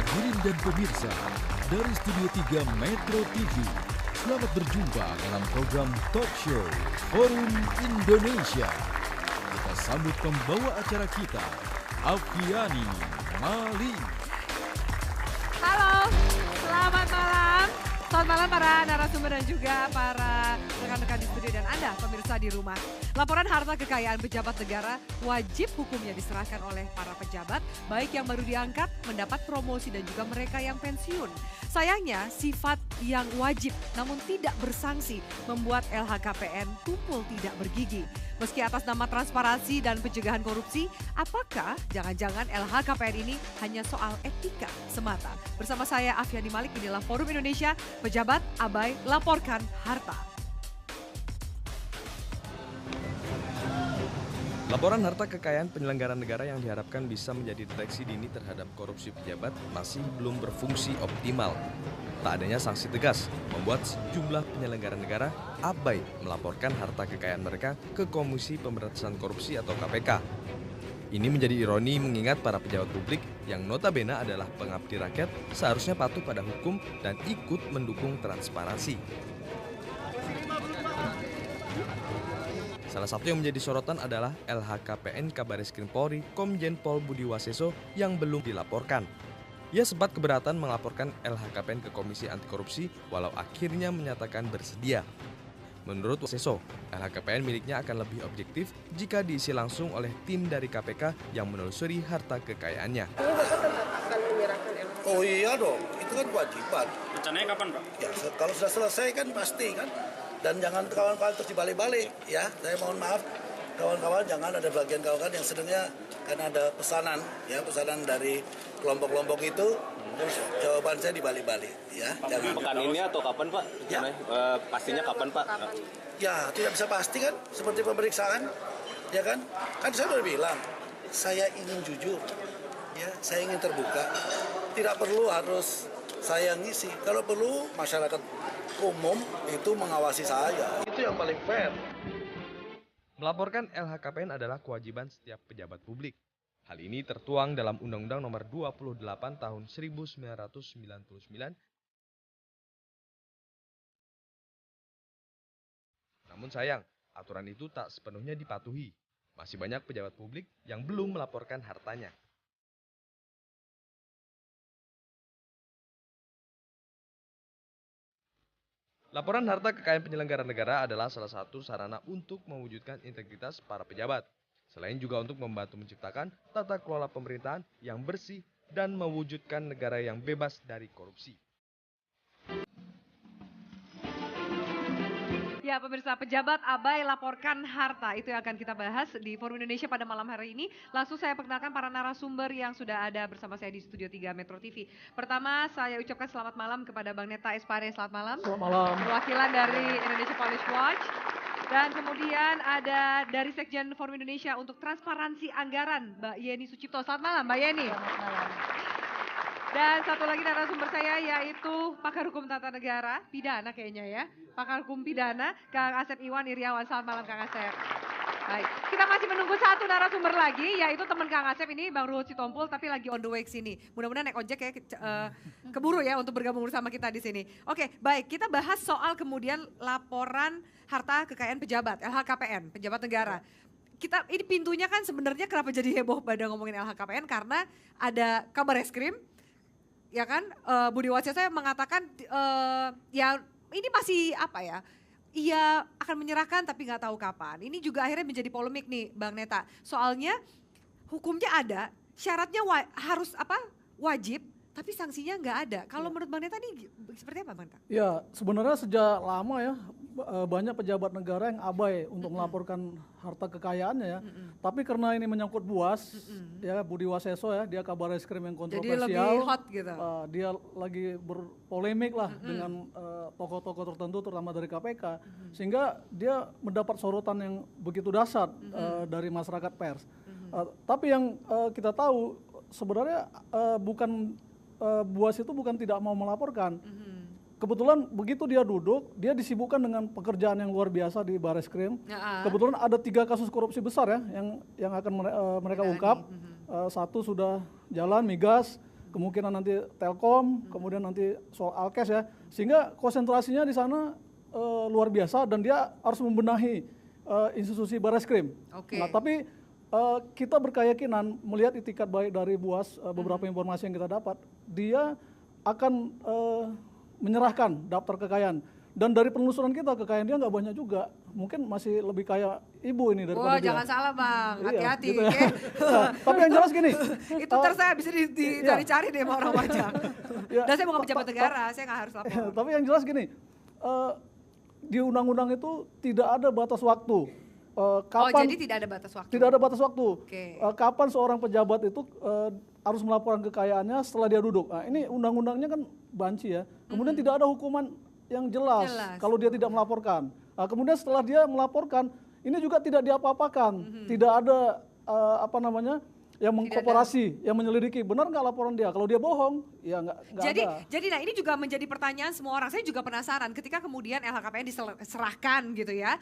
Hadirin dan pemirsa, dari Studio 3 Metro TV, selamat berjumpa dalam program Talk Show Forum Indonesia. Kita sambut pembawa acara kita, Afiani Malik. Halo, selamat malam. Selamat malam para narasumber dan juga para rekan-rekan di studio dan Anda pemirsa di rumah. Laporan harta kekayaan pejabat negara wajib hukumnya diserahkan oleh para pejabat, baik yang baru diangkat, mendapat promosi dan juga mereka yang pensiun. Sayangnya sifat yang wajib namun tidak bersanksi membuat LHKPN tumpul tidak bergigi. Meski atas nama transparansi dan pencegahan korupsi, apakah jangan-jangan LHKPN ini hanya soal etika semata? Bersama saya Afiani Malik, inilah Forum Indonesia, pejabat abai laporkan harta. Laporan harta kekayaan penyelenggara negara yang diharapkan bisa menjadi deteksi dini terhadap korupsi pejabat masih belum berfungsi optimal. Tak adanya sanksi tegas membuat sejumlah penyelenggara negara abai melaporkan harta kekayaan mereka ke Komisi Pemberantasan Korupsi atau KPK. Ini menjadi ironi mengingat para pejabat publik yang notabene adalah pengabdi rakyat seharusnya patuh pada hukum dan ikut mendukung transparansi. Salah satu yang menjadi sorotan adalah LHKPN Kabariskim Polri Komjen Pol Budi Waseso yang belum dilaporkan. Ia sempat keberatan melaporkan LHKPN ke Komisi Anti Korupsi walau akhirnya menyatakan bersedia. Menurut Waseso, LHKPN miliknya akan lebih objektif jika diisi langsung oleh tim dari KPK yang menelusuri harta kekayaannya. Ini Bapak tetap akan menyerahkan LHKPN? Oh iya dong, itu kan kewajiban. Rencananya kapan Pak? Ya kalau sudah selesai kan pasti kan. Dan jangan kawan-kawan terus dibalik-balik ya. Saya mohon maaf kawan-kawan, jangan ada bagian kawan-kawan yang sedangnya karena ada pesanan ya, pesanan dari kelompok-kelompok itu. Terus jawaban saya dibalik-balik ya. Jangan. Pekan ini atau kapan Pak? Ya. Pastinya kapan Pak? Ya tidak bisa pasti kan, seperti pemeriksaan ya kan. Kan saya udah bilang, saya ingin jujur ya, saya ingin terbuka. Tidak perlu harus saya ngisi, kalau perlu masyarakat umum itu mengawasi saya. Itu yang paling fair. Melaporkan LHKPN adalah kewajiban setiap pejabat publik. Hal ini tertuang dalam Undang-Undang Nomor 28 Tahun 1999. Namun sayang, aturan itu tak sepenuhnya dipatuhi. Masih banyak pejabat publik yang belum melaporkan hartanya. Laporan harta kekayaan penyelenggara negara adalah salah satu sarana untuk mewujudkan integritas para pejabat. Selain juga untuk membantu menciptakan tata kelola pemerintahan yang bersih dan mewujudkan negara yang bebas dari korupsi. Ya pemirsa, pejabat abai laporkan harta, itu yang akan kita bahas di Forum Indonesia pada malam hari ini. Langsung saya perkenalkan para narasumber yang sudah ada bersama saya di Studio 3 Metro TV. Pertama saya ucapkan selamat malam kepada Bang Neta Espare, selamat malam. Selamat malam. Perwakilan dari Indonesia Police Watch. Dan kemudian ada dari Sekjen Forum Indonesia untuk Transparansi Anggaran, Mbak Yeni Sucipto. Selamat malam Mbak Yeni. Selamat malam. Dan satu lagi narasumber saya yaitu pakar hukum tata negara, pidana kayaknya ya. Pakar hukum pidana, Kang Asep Iwan Iriawan. Selamat malam Kang Asep. Baik, kita masih menunggu satu narasumber lagi, yaitu teman Kang Asep ini Bang Ruhut Sitompul, tapi lagi on the way ke sini. Mudah-mudahan naik ojek ya, keburu ya untuk bergabung bersama kita di sini. Oke, baik, kita bahas soal kemudian laporan harta kekayaan pejabat, LHKPN, pejabat negara. Ini pintunya kan sebenarnya kenapa jadi heboh pada ngomongin LHKPN, karena ada kabar eskrim, ya kan, Budi Waseso mengatakan ya ini masih apa ya, ia akan menyerahkan tapi nggak tahu kapan. Ini juga akhirnya menjadi polemik nih Bang Neta. Soalnya hukumnya ada, syaratnya harus apa, wajib, tapi sanksinya nggak ada. Kalau menurut Bang Neta ini seperti apa Bang Neta? Ya sebenarnya sejak lama ya banyak pejabat negara yang abai untuk melaporkan harta kekayaannya ya. Tapi karena ini menyangkut BUAS, ya Budi Waseso ya, dia Kabareskrim yang kontroversial. Jadi lebih hot gitu. Dia lagi berpolemik lah dengan tokoh-tokoh tertentu terutama dari KPK. Sehingga dia mendapat sorotan yang begitu dahsyat dari masyarakat pers. Tapi yang kita tahu sebenarnya bukan BUAS itu bukan tidak mau melaporkan. Kebetulan begitu dia duduk, dia disibukkan dengan pekerjaan yang luar biasa di Bareskrim. Kebetulan ada 3 kasus korupsi besar ya yang akan mereka ungkap. Satu sudah jalan, migas. kemungkinan nanti Telkom, kemudian nanti soal Alkes ya, sehingga konsentrasinya di sana luar biasa dan dia harus membenahi institusi Barreskrim. Oke. Nah, tapi kita berkeyakinan melihat itikat baik dari BUAS, beberapa informasi yang kita dapat, dia akan menyerahkan daftar kekayaan. Dan dari penelusuran kita, kekayaan dia nggak banyak juga. Mungkin masih lebih kaya ibu ini daripada Wah, dia. jangan salah Bang, Iya, hati-hati. gitu ya. Oke. Nah, tapi yang jelas gini. Itu terserah bisa dicari-cari deh sama orang pajak. Ya, Dan saya bukan pejabat negara, saya nggak harus lapor. Tapi yang jelas gini, di undang-undang itu tidak ada batas waktu. Oh, jadi tidak ada batas waktu? Tidak ada batas waktu. Oke. Kapan seorang pejabat itu harus melaporkan kekayaannya setelah dia duduk. Nah, ini undang-undangnya kan banci ya. Kemudian tidak ada hukuman yang jelas kalau dia tidak melaporkan. Nah, kemudian setelah dia melaporkan, ini juga tidak diapa-apakan. Tidak ada yang mengkooperasi, yang menyelidiki. Benar nggak laporan dia? Kalau dia bohong, ya nggak ada. Jadi nah ini juga menjadi pertanyaan semua orang. Saya juga penasaran ketika kemudian LHKPN diserahkan gitu ya.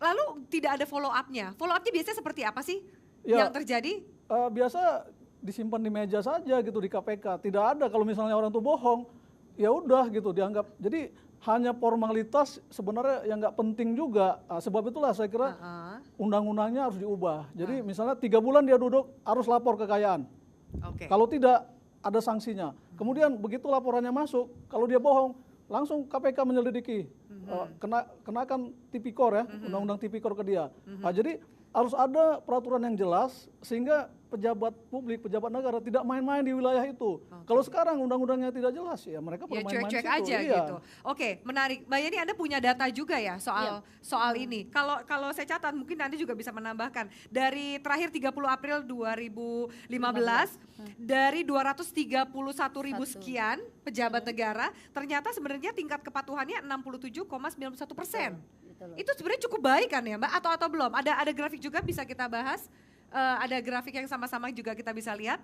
Lalu tidak ada follow up-nya. Follow up-nya biasanya seperti apa sih Ya, yang terjadi? Biasa disimpan di meja saja gitu di KPK. Tidak ada kalau misalnya orang itu bohong, ya udah gitu dianggap. Jadi hanya formalitas sebenarnya yang nggak penting juga. Sebab itulah saya kira undang-undangnya harus diubah. Jadi misalnya 3 bulan dia duduk harus lapor kekayaan. Oke. Kalau tidak ada sanksinya. Kemudian begitu laporannya masuk, kalau dia bohong langsung KPK menyelidiki. Kenakan tipikor ya, undang-undang tipikor ke dia. Nah, jadi harus ada peraturan yang jelas sehingga pejabat publik, pejabat negara tidak main-main di wilayah itu. Kalau sekarang undang-undangnya tidak jelas ya mereka Ya bermain-main cuek-cuek di situ. aja Iya. gitu. Oke, menarik. Mbak Yeni, Anda punya data juga ya soal ini. Kalau saya catat mungkin Anda juga bisa menambahkan. Dari terakhir 30 April 2015 dari 231 ribu sekian pejabat negara, ternyata sebenarnya tingkat kepatuhannya 67,91%. Itu sebenarnya cukup baik kan ya Mbak? Atau belum? Ada grafik juga bisa kita bahas? Ada grafik yang sama-sama juga kita bisa lihat.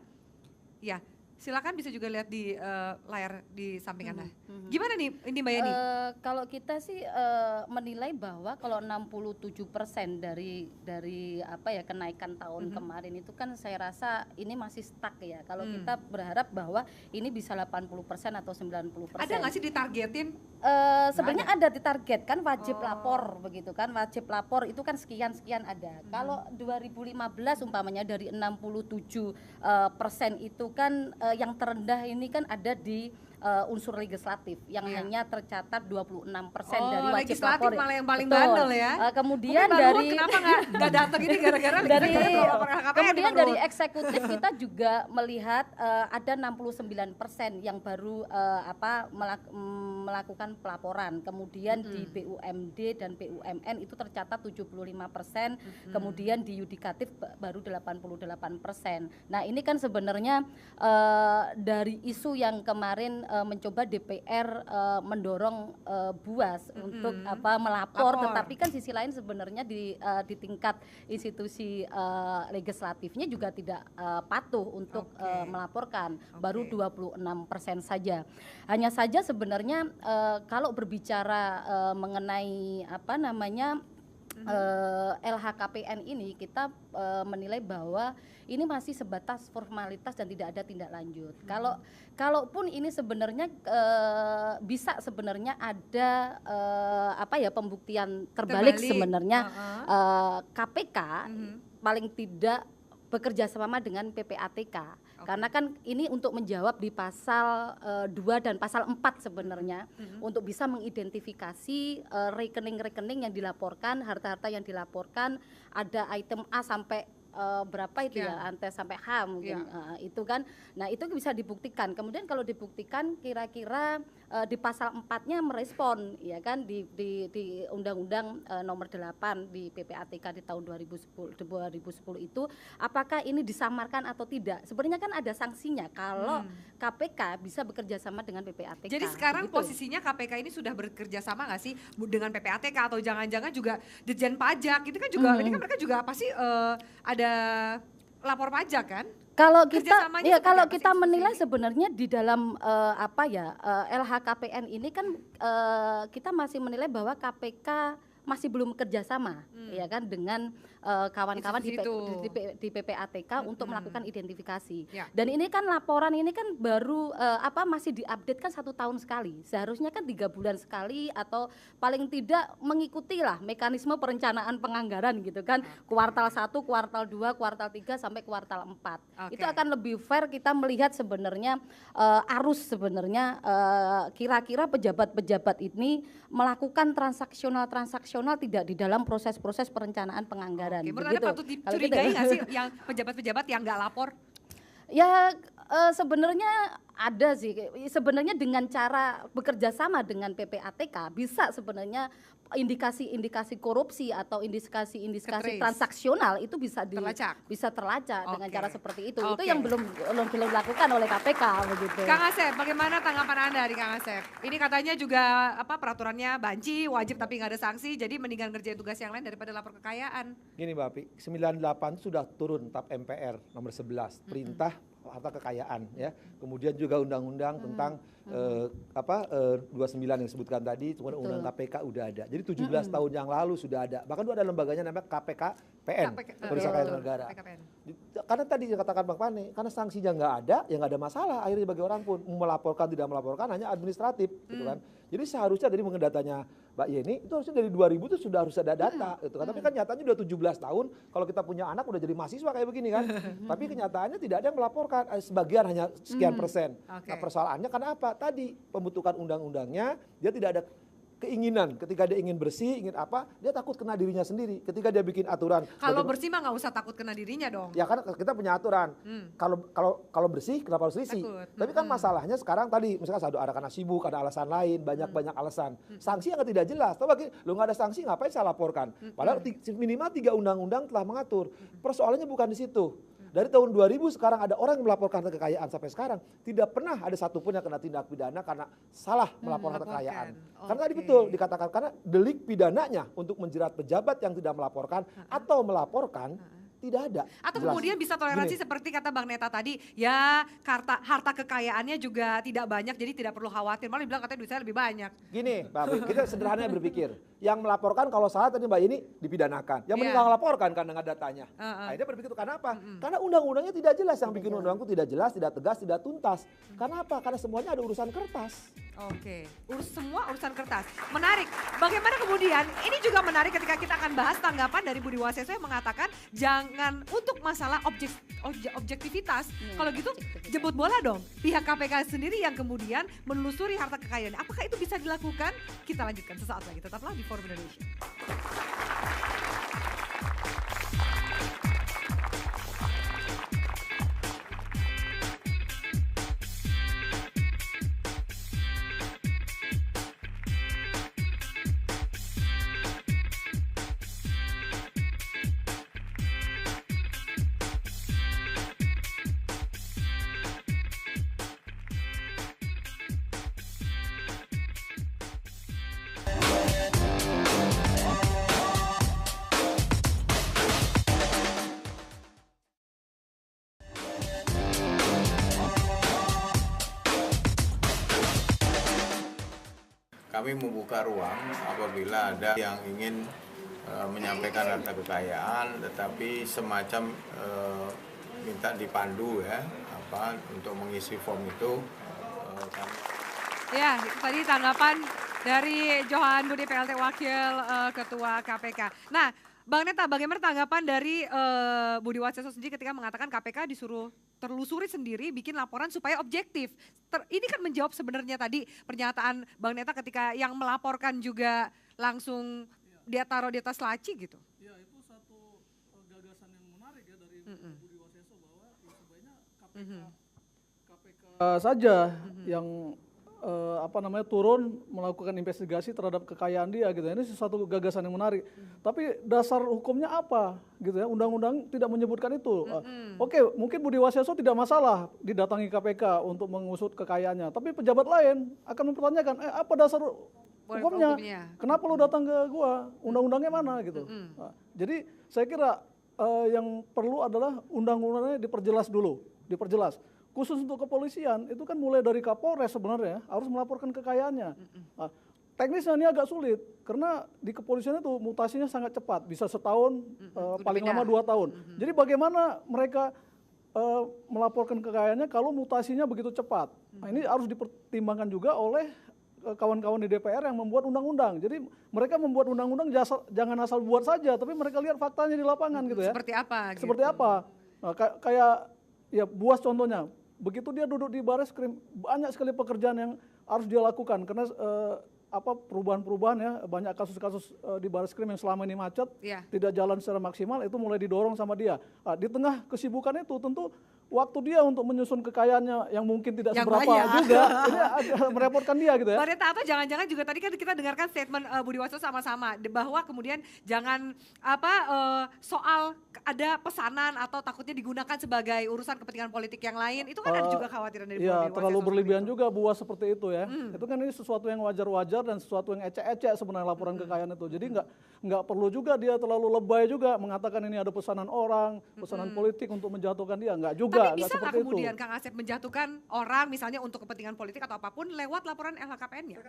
Ya, silakan bisa juga lihat di layar di samping Anda. Gimana nih ini Mbak Yeni? Kalau kita sih menilai bahwa kalau 67% dari apa ya kenaikan tahun kemarin itu kan saya rasa ini masih stuck ya. Kalau kita berharap bahwa ini bisa 80% atau 90%. Ada nggak sih ditargetin? Sebenarnya ada ditargetkan wajib lapor begitu kan, wajib lapor itu kan sekian ada. Kalau 2015 umpamanya dari 67% itu kan yang terendah ini kan ada di unsur legislatif yang hanya tercatat 26% dari wajib legislatif lapor. malah yang paling Betul. bandel ya. Kemudian Mungkin dari kenapa nggak datang ini gara-gara dari kemudian dari eksekutif eksekutif kita juga melihat ada 69% yang baru melakukan pelaporan. Kemudian di BUMD dan BUMN itu tercatat 75%, kemudian di yudikatif baru 88%. Nah, ini kan sebenarnya dari isu yang kemarin mencoba DPR mendorong BUAS untuk melapor, tetapi kan sisi lain sebenarnya di tingkat institusi legislatifnya juga tidak patuh untuk melaporkan, baru 26% saja. Hanya saja sebenarnya kalau berbicara mengenai LHKPN ini kita menilai bahwa ini masih sebatas formalitas dan tidak ada tindak lanjut. Kalaupun ini sebenarnya bisa sebenarnya ada pembuktian terbalik sebenarnya KPK paling tidak bekerja sama dengan PPATK. Karena kan ini untuk menjawab di pasal 2 dan pasal 4 sebenarnya untuk bisa mengidentifikasi rekening-rekening yang dilaporkan, harta-harta yang dilaporkan, ada item A sampai berapa itu ya, ante sampai H mungkin itu kan. Nah, itu bisa dibuktikan. Kemudian kalau dibuktikan kira-kira di pasal 4-nya merespon ya kan di Undang-Undang nomor 8 di PPATK di tahun 2010 itu apakah ini disamarkan atau tidak. Sebenarnya kan ada sanksinya kalau KPK bisa bekerja sama dengan PPATK. Jadi sekarang posisinya KPK ini sudah bekerja sama nggak sih dengan PPATK atau jangan-jangan juga Ditjen Pajak itu kan juga ini kan mereka juga pasti ada lapor pajak kan? Kalau kita menilai sebenarnya di dalam LHKPN ini kan kita masih menilai bahwa KPK masih belum kerjasama ya kan dengan kawan-kawan di, Itu. di PPATK untuk melakukan identifikasi. Ya. Dan ini kan laporan ini kan baru masih diupdate kan 1 tahun sekali. Seharusnya kan 3 bulan sekali atau paling tidak mengikuti lah mekanisme perencanaan penganggaran gitu kan. Kuartal 1, kuartal 2, kuartal 3 sampai kuartal 4. Itu akan lebih fair kita melihat sebenarnya arus sebenarnya kira-kira pejabat-pejabat ini melakukan transaksional tidak di dalam proses-proses perencanaan penganggaran. Oke, menurut Anda begitu. patut Kalau dicurigai gitu. nggak sih yang pejabat-pejabat yang nggak lapor? Ya sebenarnya ada sih, sebenarnya dengan cara bekerja sama dengan PPATK bisa sebenarnya indikasi-indikasi korupsi atau indikasi-indikasi Ketrace. transaksional itu bisa bisa terlacak dengan cara seperti itu. Itu yang belum dilakukan oleh KPK begitu. Kang Asep, bagaimana tanggapan Anda Kang Asep? Ini katanya juga peraturannya banci, wajib tapi nggak ada sanksi, jadi mendingan ngerjain tugas yang lain daripada lapor kekayaan. Gini Mbak Api, 98 sudah turun TAP MPR nomor 11, perintah harta kekayaan ya. Kemudian juga undang-undang tentang 29 yang disebutkan tadi, kemudian undang KPK udah ada. Jadi 17 tahun yang lalu sudah ada. Bahkan ada lembaganya namanya KPKPN, Pemeriksa Keuangan Negara. Karena tadi yang katakan Bang Pane, karena sanksinya nggak ada, ya nggak ada masalah akhirnya bagi orang pun. Melaporkan tidak melaporkan hanya administratif gitu kan. Jadi seharusnya dari mengenai datanya Mbak Yeni itu harusnya dari 2000 itu sudah harus ada data gitu kan. Tapi kan nyatanya udah 17 tahun kalau kita punya anak udah jadi mahasiswa kayak begini kan. Tapi kenyataannya tidak ada yang melaporkan, sebagian hanya sekian persen. Nah persoalannya karena apa? Tadi pembentukan undang-undangnya dia tidak ada keinginan, ketika dia ingin bersih, ingin apa, dia takut kena dirinya sendiri. Ketika dia bikin aturan. Kalau bersih mah nggak usah takut kena dirinya dong. Ya kan kita punya aturan. Kalau bersih kenapa harus risih? Tapi kan masalahnya sekarang tadi misalkan ada karena sibuk, ada alasan lain, banyak alasan. Sanksi yang tidak jelas. Tahu bagi lu nggak ada sanksi ngapain saya laporkan? Padahal minimal 3 undang-undang telah mengatur. Persoalannya bukan di situ. Dari tahun 2000 sekarang ada orang yang melaporkan kekayaan sampai sekarang tidak pernah ada satupun yang kena tindak pidana karena salah melaporkan kekayaan. Karena tadi betul dikatakan karena delik pidananya untuk menjerat pejabat yang tidak melaporkan atau melaporkan tidak ada. Atau Jelas. kemudian bisa toleransi seperti kata Bang Neta tadi, ya harta kekayaannya juga tidak banyak jadi tidak perlu khawatir. Malah dibilang katanya duit saya lebih banyak. Gini Mbak Api, kita sederhananya berpikir. Yang melaporkan kalau salah tadi Mbak ini dipidanakan. Yang meninggal melaporkan karena nggak datanya. Akhirnya berpikir itu karena apa? Karena undang-undangnya tidak jelas. Yang bikin undang itu tidak jelas, tidak tegas, tidak tuntas. Karena apa? Karena semuanya ada urusan kertas. Oke, semua urusan kertas. Menarik. Bagaimana kemudian, ini juga menarik ketika kita akan bahas tanggapan dari Budi Waseso yang mengatakan jangan untuk masalah objektivitas. Kalau gitu jemput bola dong. Pihak KPK sendiri yang kemudian menelusuri harta kekayaan. Apakah itu bisa dilakukan? Kita lanjutkan sesaat lagi. Tetaplah di Forum Indonesia. Kami membuka ruang apabila ada yang ingin menyampaikan harta kekayaan, tetapi semacam minta dipandu ya, untuk mengisi form itu. Ya, itu tadi tanggapan dari Johan Budi PLT Wakil Ketua KPK. Nah, Bang Neta, bagaimana tanggapan dari Budi Waseso sendiri ketika mengatakan KPK disuruh terlusuri sendiri, bikin laporan supaya objektif. Ini kan menjawab sebenarnya tadi pernyataan Bang Neta ketika yang melaporkan juga langsung dia taruh di atas laci gitu. Ya, itu satu gagasan yang menarik ya dari Budi Waseso bahwa sebenarnya KPK saja yang turun melakukan investigasi terhadap kekayaan dia gitu. Ini sesuatu gagasan yang menarik. Tapi dasar hukumnya apa gitu ya? Undang-undang tidak menyebutkan itu. Oke, mungkin Budi Waseso tidak masalah didatangi KPK untuk mengusut kekayaannya, tapi pejabat lain akan mempertanyakan, apa dasar hukumnya? Kenapa lu datang ke gua? Undang-undangnya mana gitu. Jadi saya kira yang perlu adalah undang-undangnya diperjelas dulu, diperjelas. Khusus untuk kepolisian itu kan mulai dari Kapolres sebenarnya harus melaporkan kekayaannya. teknisnya ini agak sulit karena di kepolisian itu mutasinya sangat cepat, bisa setahun, paling lama 2 tahun. Jadi bagaimana mereka melaporkan kekayaannya kalau mutasinya begitu cepat? Nah, ini harus dipertimbangkan juga oleh kawan-kawan di DPR yang membuat undang-undang. Jadi mereka membuat undang-undang jangan asal buat saja, tapi mereka lihat faktanya di lapangan gitu ya. Seperti apa? Seperti apa? Nah, kayak ya Buas contohnya. Begitu dia duduk di Bareskrim, banyak sekali pekerjaan yang harus dia lakukan karena perubahan-perubahan ya, banyak kasus-kasus di Bareskrim yang selama ini macet, tidak jalan secara maksimal, itu mulai didorong sama dia. Nah, di tengah kesibukan itu tentu waktu dia untuk menyusun kekayaannya yang mungkin tidak seberapa juga, ini merepotkan dia gitu ya. Mbak Reta, atau jangan-jangan juga tadi kan kita dengarkan statement Budi Waseso sama-sama bahwa kemudian jangan soal ada pesanan atau takutnya digunakan sebagai urusan kepentingan politik yang lain, itu kan ada juga khawatiran dari Budi Waseso. Terlalu berlebihan juga Buas seperti itu ya. Itu kan ini sesuatu yang wajar-wajar dan sesuatu yang ecek-ecek sebenarnya laporan kekayaan itu. Jadi nggak perlu juga dia terlalu lebay juga mengatakan ini ada pesanan orang, pesanan politik untuk menjatuhkan dia, nggak juga. Tapi bisa nggak kemudian Kang Asep menjatuhkan orang misalnya untuk kepentingan politik atau apapun lewat laporan LHKPN-nya?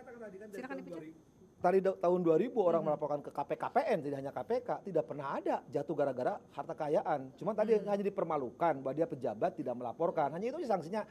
Silakan dipicu. Tadi tahun 2000 orang melaporkan ke KPKPN, tidak hanya KPK, tidak pernah ada jatuh gara-gara harta kekayaan. Cuma tadi hanya dipermalukan bahwa dia pejabat tidak melaporkan. Hanya itu sanksinya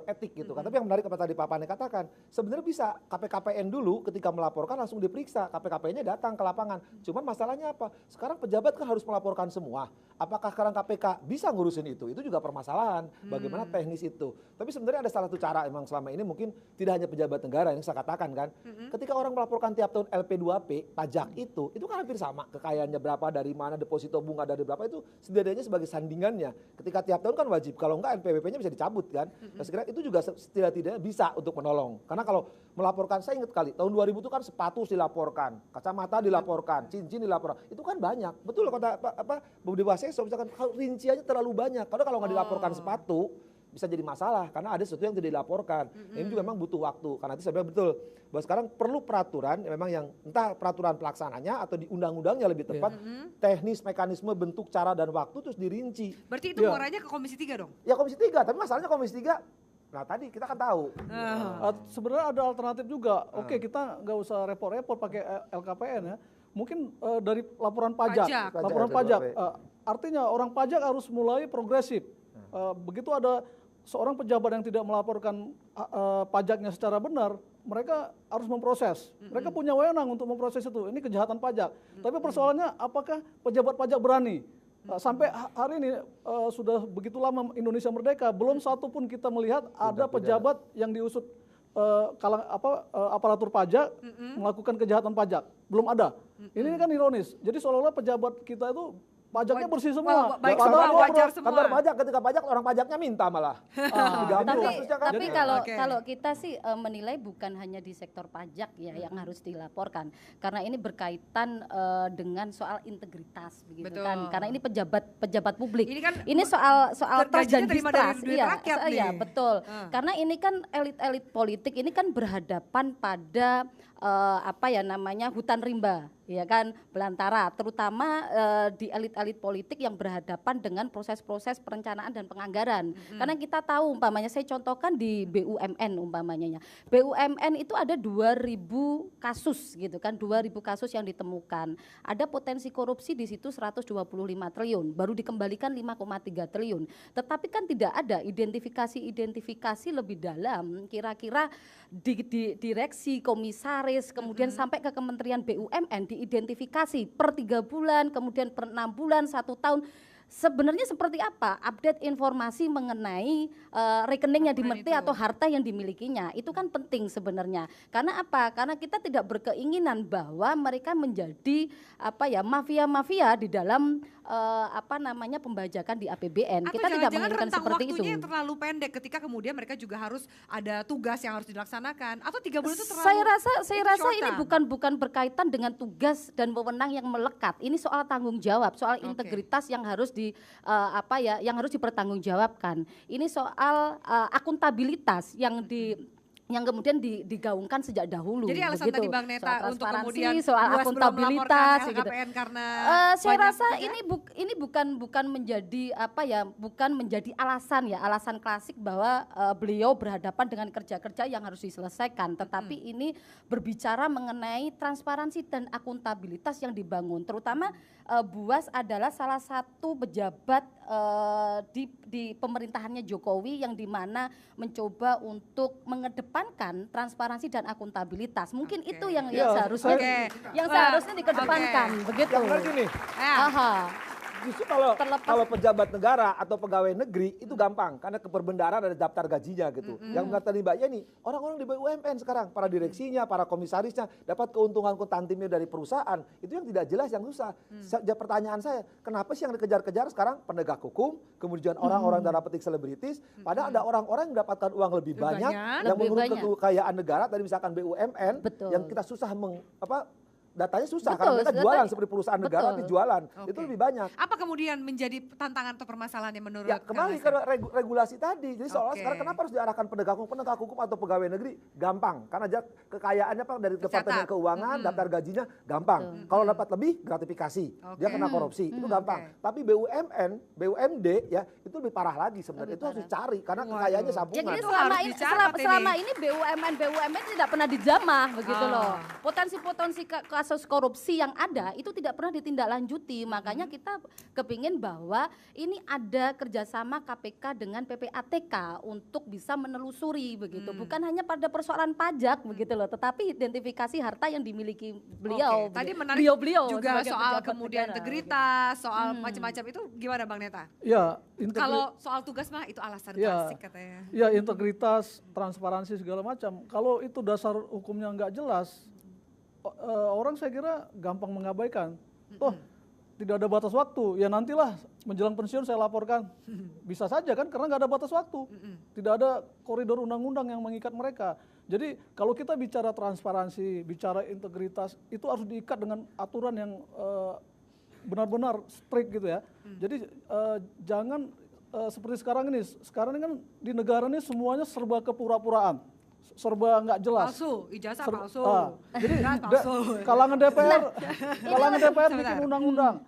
etik gitu kan. Tapi yang menarik apa tadi Pak Pane katakan, sebenarnya bisa KPKPN dulu ketika melaporkan langsung diperiksa, KPKPN-nya datang ke lapangan. Cuman masalahnya apa? Sekarang pejabat kan harus melaporkan semua. Apakah sekarang KPK bisa ngurusin itu? Itu juga permasalahan. Bagaimana teknis itu? Tapi sebenarnya ada salah satu cara emang selama ini mungkin tidak hanya pejabat negara yang saya katakan kan. Ketika orang melaporkan tiap tahun LP2P, pajak itu kan hampir sama. Kekayaannya berapa, dari mana, deposito bunga dari berapa, itu setidaknya sebagai sandingannya. Ketika tiap tahun kan wajib, kalau enggak NPWP-nya bisa dicabut kan. Nah, saya kira itu juga setidaknya bisa untuk menolong. Karena kalau melaporkan, saya ingat kali, tahun 2000 itu kan sepatu dilaporkan, kacamata dilaporkan, cincin dilaporkan. Itu kan banyak. Betul kata Budi Waseso, misalkan rinciannya terlalu banyak. Kalau nggak dilaporkan sepatu, bisa jadi masalah karena ada sesuatu yang tidak dilaporkan. Ini juga memang butuh waktu. Karena itu saya bilang betul bahwa sekarang perlu peraturan memang yang entah peraturan pelaksananya atau di undang-undangnya lebih tepat, teknis, mekanisme, bentuk, cara dan waktu terus dirinci. Berarti itu muaranya ke Komisi 3 dong? Ya Komisi 3, tapi masalahnya Komisi 3 nah tadi kita kan tahu. Sebenarnya ada alternatif juga. Oke, kita nggak usah repot-repot pakai LKPN ya. Mungkin dari laporan pajak. Laporan pajak. Artinya orang pajak harus mulai progresif. Begitu ada seorang pejabat yang tidak melaporkan pajaknya secara benar, mereka harus memproses. Mereka punya wewenang untuk memproses itu. Ini kejahatan pajak. Tapi persoalannya apakah pejabat pajak berani? Sampai hari ini sudah begitu lama Indonesia merdeka, belum satu pun kita melihat ada pejabat yang diusut aparatur pajak melakukan kejahatan pajak. Belum ada. Ini kan ironis. Jadi seolah-olah pejabat kita itu pajaknya bersih semua. Baik semua, wajar semua. Kantor pajak ketika pajak orang pajaknya minta malah. Tapi kalau kita sih menilai bukan hanya di sektor pajak ya yang harus dilaporkan. Karena ini berkaitan dengan soal integritas begitu kan. Karena ini pejabat publik. Ini soal trust dan distrust. Iya, betul. Karena ini kan elit-elit politik ini kan berhadapan pada hutan rimba, ya kan, belantara, terutama di elit-elit politik yang berhadapan dengan proses-proses perencanaan dan penganggaran. Karena kita tahu umpamanya, saya contohkan di BUMN umpamanya. BUMN itu ada 2.000 kasus gitu kan, 2.000 kasus yang ditemukan. Ada potensi korupsi di situ 125 triliun, baru dikembalikan 5,3 triliun. Tetapi kan tidak ada identifikasi lebih dalam, kira-kira di direksi, komisaris, kemudian sampai ke Kementerian BUMN diidentifikasi per 3 bulan, kemudian per 6 bulan, 1 tahun. Sebenarnya seperti apa update informasi mengenai rekeningnya dimiliki atau harta yang dimilikinya, itu kan penting sebenarnya. Karena apa? Karena kita tidak berkeinginan bahwa mereka menjadi mafia-mafia di dalam pembajakan di APBN. Atau kita tidak menginginkan seperti itu. Waktunya yang terlalu pendek ketika kemudian mereka juga harus ada tugas yang harus dilaksanakan, atau 3 bulan itu terlalu. Saya rasa ini bukan berkaitan dengan tugas dan wewenang yang melekat. Ini soal tanggung jawab, soal integritas yang harus yang harus dipertanggungjawabkan. Ini soal akuntabilitas yang yang kemudian digaungkan sejak dahulu. Jadi alasan begitu. tadi Bang Neta Soal untuk transparansi, kemudian soal Buas belum akuntabilitas melaporkan gitu. LHKPN karena Saya banyak rasa juga? ini bukan menjadi apa ya, bukan menjadi alasan ya, alasan klasik bahwa beliau berhadapan dengan kerja-kerja yang harus diselesaikan, tetapi ini berbicara mengenai transparansi dan akuntabilitas yang dibangun, terutama Buas adalah salah satu pejabat di pemerintahannya Jokowi yang dimana mencoba untuk mengedepankan transparansi dan akuntabilitas. Mungkin itu yang seharusnya dikedepankan, begitu. Yang benar gini, Aha. justru kalau pejabat negara atau pegawai negeri itu gampang karena keperbendaharaan ada daftar gajinya gitu. Yang benar tadi Mbak Yeni, orang-orang di BUMN sekarang, para direksinya, para komisarisnya dapat keuntungan kontantimnya dari perusahaan, itu yang tidak jelas, yang susah. Pertanyaan saya, kenapa sih yang dikejar-kejar sekarang penegak hukum, kemudian orang-orang dalam petik selebritis, padahal ada orang-orang yang mendapatkan uang lebih banyak, yang menurut kekayaan negara, tadi misalkan BUMN, yang kita susah datanya susah karena mereka jualan seperti perusahaan negara dijualan. Itu lebih banyak. Apa kemudian menjadi tantangan atau permasalahan yang menurut ya kembali ke regulasi tadi. Jadi seolah sekarang kenapa harus diarahkan penegak hukum atau pegawai negeri? Gampang. Karena aja kekayaannya dari Departemen Keuangan, daftar gajinya gampang. Kalau dapat lebih gratifikasi. Dia kena korupsi. Itu gampang. Tapi BUMN, BUMD ya itu lebih parah lagi sebenarnya. Itu harus dicari karena kekayaannya sambungan. Jadi selama ini BUMN tidak pernah dijamah begitu loh. Potensi-potensi kasus korupsi yang ada itu tidak pernah ditindaklanjuti, makanya kita kepingin bahwa ini ada kerjasama KPK dengan PPATK untuk bisa menelusuri begitu, bukan hanya pada persoalan pajak begitu loh, tetapi identifikasi harta yang dimiliki beliau. Tadi menarik juga soal kemudian integritas, soal macam-macam itu gimana Bang Neta? Ya, kalau soal tugas mah itu alasan klasik katanya. Ya, integritas, transparansi segala macam. Kalau itu dasar hukumnya nggak jelas, orang saya kira gampang mengabaikan. Toh tidak ada batas waktu, ya nantilah menjelang pensiun saya laporkan. Bisa saja kan karena nggak ada batas waktu. Tidak ada koridor undang-undang yang mengikat mereka. Jadi kalau kita bicara transparansi, bicara integritas, itu harus diikat dengan aturan yang benar-benar strict gitu ya. Jadi jangan seperti sekarang ini kan di negara ini semuanya serba kepura-puraan. Serba nggak jelas. Palsu, ijazah palsu. Jadi kalangan DPR bikin undang-undang.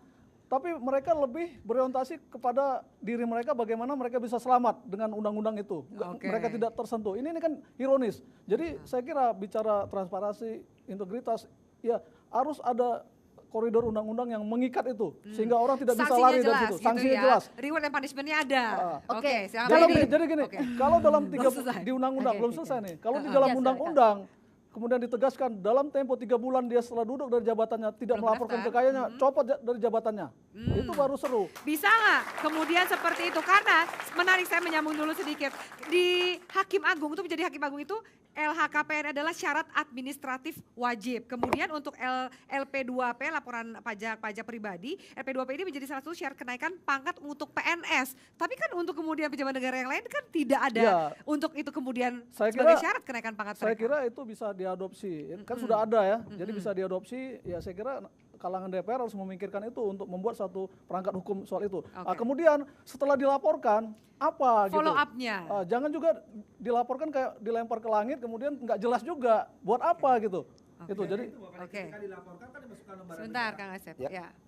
Tapi mereka lebih berorientasi kepada diri mereka bagaimana mereka bisa selamat dengan undang-undang itu. Mereka tidak tersentuh. Ini kan ironis. Jadi saya kira bicara transparansi, integritas, ya harus ada koridor undang-undang yang mengikat itu sehingga orang tidak bisa lari dari situ. Sanksinya jelas. Reward and punishment-nya ada. Jadi gini, kalau dalam di undang-undang belum selesai nih. Kalau di dalam undang-undang kemudian ditegaskan dalam tempo 3 bulan dia setelah duduk dari jabatannya tidak melaporkan kekayaannya, copot dari jabatannya. Itu baru seru. Bisa nggak kemudian seperti itu? Karena menarik, saya menyambung dulu sedikit. Di Hakim Agung, untuk menjadi Hakim Agung itu LHKPN adalah syarat administratif wajib. Kemudian untuk LP2P, laporan pajak pribadi, LP2P ini menjadi salah satu syarat kenaikan pangkat untuk PNS. Tapi kan untuk kemudian pejabat negara yang lain kan tidak ada untuk itu kemudian sebagai syarat kenaikan pangkat mereka. Saya kira itu bisa diadopsi, kan sudah ada ya, jadi bisa diadopsi. Ya saya kira kalangan DPR harus memikirkan itu untuk membuat satu perangkat hukum soal itu. Kemudian setelah dilaporkan apa follow up-nya. Jangan juga dilaporkan kayak dilempar ke langit kemudian nggak jelas juga buat apa gitu. Itu jadi ketika dilaporkan kan dimasukkan lembaran sebentar negara. Kang Asep.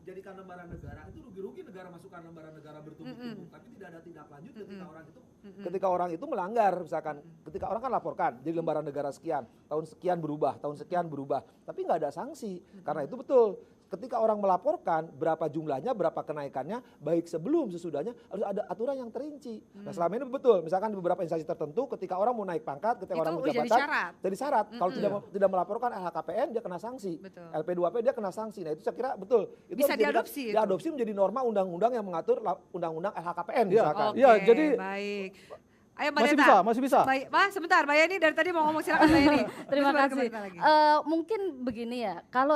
Jadikan lembaran negara itu rugi-rugi negara masukkan lembaran negara bertumpuk-tumpuk, tapi tidak ada tindak lanjut ketika orang itu melanggar, misalkan ketika orang kan laporkan jadi lembaran negara sekian, tahun sekian berubah, tapi nggak ada sanksi. Karena itu betul. Ketika orang melaporkan berapa jumlahnya, berapa kenaikannya, baik sebelum sesudahnya harus ada aturan yang terinci. Nah selama ini betul, misalkan di beberapa instansi tertentu ketika orang mau naik pangkat, ketika orang mau jabatan, jadi syarat. Kalau tidak melaporkan LHKPN dia kena sanksi, LP2P dia kena sanksi. Nah itu saya kira betul. Itu bisa diadopsi. Diadopsi menjadi norma undang-undang yang mengatur undang-undang LHKPN misalkan. Ya, jadi baik. Ayo Mbak masih Neta. Masih bisa. Sebentar, Mbak Yeni dari tadi mau ngomong, silakan Mbak Yeni. Terima kasih. Mungkin begini ya, kalau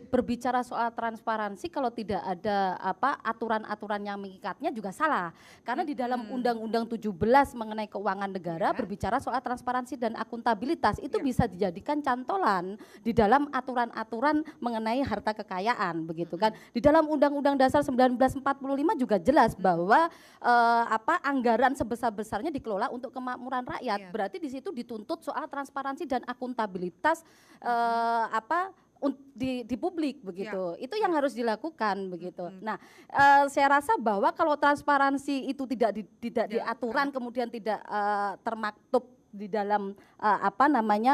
berbicara soal transparansi, kalau tidak ada aturan-aturan yang mengikatnya juga salah. Karena di dalam Undang-Undang 17 mengenai keuangan negara berbicara soal transparansi dan akuntabilitas, itu bisa dijadikan cantolan di dalam aturan-aturan mengenai harta kekayaan, begitu kan. Di dalam Undang-Undang Dasar 1945 juga jelas bahwa anggaran sebesar-besarnya dikelola dikelola untuk kemakmuran rakyat. Berarti di situ dituntut soal transparansi dan akuntabilitas di publik begitu. Itu yang harus dilakukan begitu. Nah, saya rasa bahwa kalau transparansi itu tidak diaturan kemudian tidak termaktub di dalam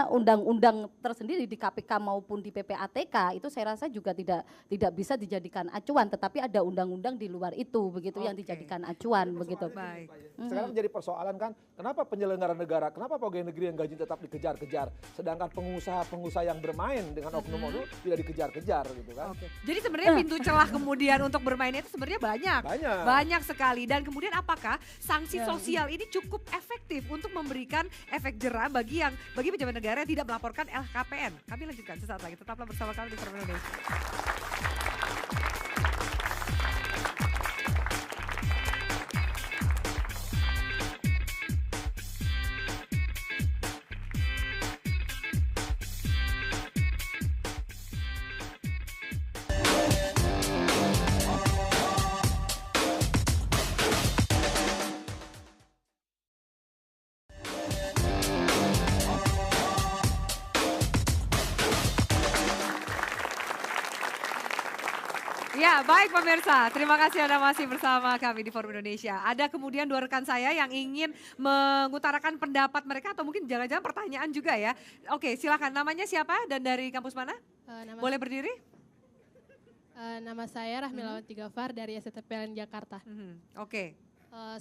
undang-undang tersendiri di KPK maupun di PPATK, itu saya rasa juga tidak bisa dijadikan acuan, tetapi ada undang-undang di luar itu begitu yang dijadikan acuan begitu. Sekarang menjadi persoalan kan, kenapa penyelenggara negara, kenapa pegawai negeri yang gaji tetap dikejar-kejar, sedangkan pengusaha-pengusaha yang bermain dengan oknum-oknum tidak dikejar-kejar gitu kan. Jadi sebenarnya pintu celah kemudian untuk bermainnya itu sebenarnya banyak sekali. Dan kemudian apakah sanksi sosial ini cukup efektif untuk memberikan efek jerah bagi pejabat negara yang tidak melaporkan LHKPN? Kami lanjutkan sesaat lagi. Tetaplah bersama kami di Forum Indonesia. Ya, baik pemirsa, terima kasih Anda masih bersama kami di Forum Indonesia. Ada kemudian dua rekan saya yang ingin mengutarakan pendapat mereka atau mungkin jangan-jangan pertanyaan juga ya. Oke, silakan. Namanya siapa dan dari kampus mana? Boleh berdiri? Nama saya Rahmilawan Tigafar dari STPLN Jakarta. Oke.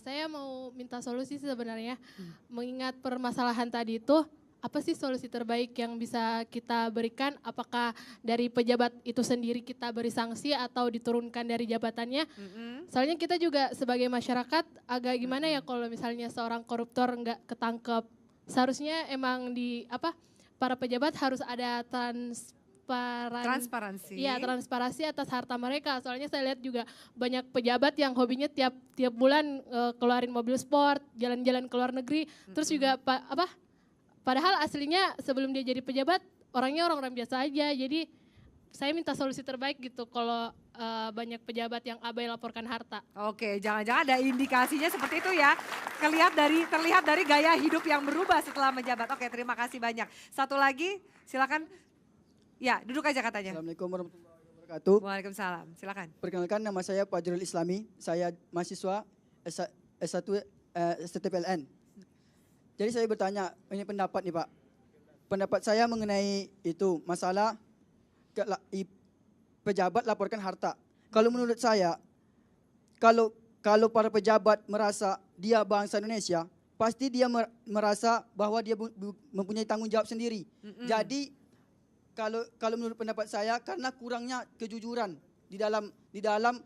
Saya mau minta solusi sebenarnya, mengingat permasalahan tadi itu, apa sih solusi terbaik yang bisa kita berikan? Apakah dari pejabat itu sendiri kita beri sanksi atau diturunkan dari jabatannya? Soalnya kita juga sebagai masyarakat agak gimana ya kalau misalnya seorang koruptor nggak ketangkep. Seharusnya emang para pejabat harus ada transparansi. Iya, transparansi atas harta mereka. Soalnya saya lihat juga banyak pejabat yang hobinya tiap bulan keluarin mobil sport, jalan-jalan ke luar negeri, terus juga padahal aslinya sebelum dia jadi pejabat orangnya orang-orang biasa aja. Jadi saya minta solusi terbaik gitu kalau banyak pejabat yang abai laporkan harta. Oke, jangan-jangan ada indikasinya seperti itu ya. Terlihat dari gaya hidup yang berubah setelah menjabat. Oke, terima kasih banyak. Satu lagi, silakan. Ya, duduk aja katanya. Assalamualaikum warahmatullahi wabarakatuh. Waalaikumsalam, silakan. Perkenalkan, nama saya Fajrul Islami. Saya mahasiswa S1 STPLN. Jadi saya bertanya, ini pendapat nih Pak. Pendapat saya mengenai itu masalah pejabat laporkan harta. Kalau menurut saya, kalau para pejabat merasa dia bangsa Indonesia, pasti dia merasa bahwa dia mempunyai tanggung jawab sendiri. Jadi kalau menurut pendapat saya, karena kurangnya kejujuran di dalam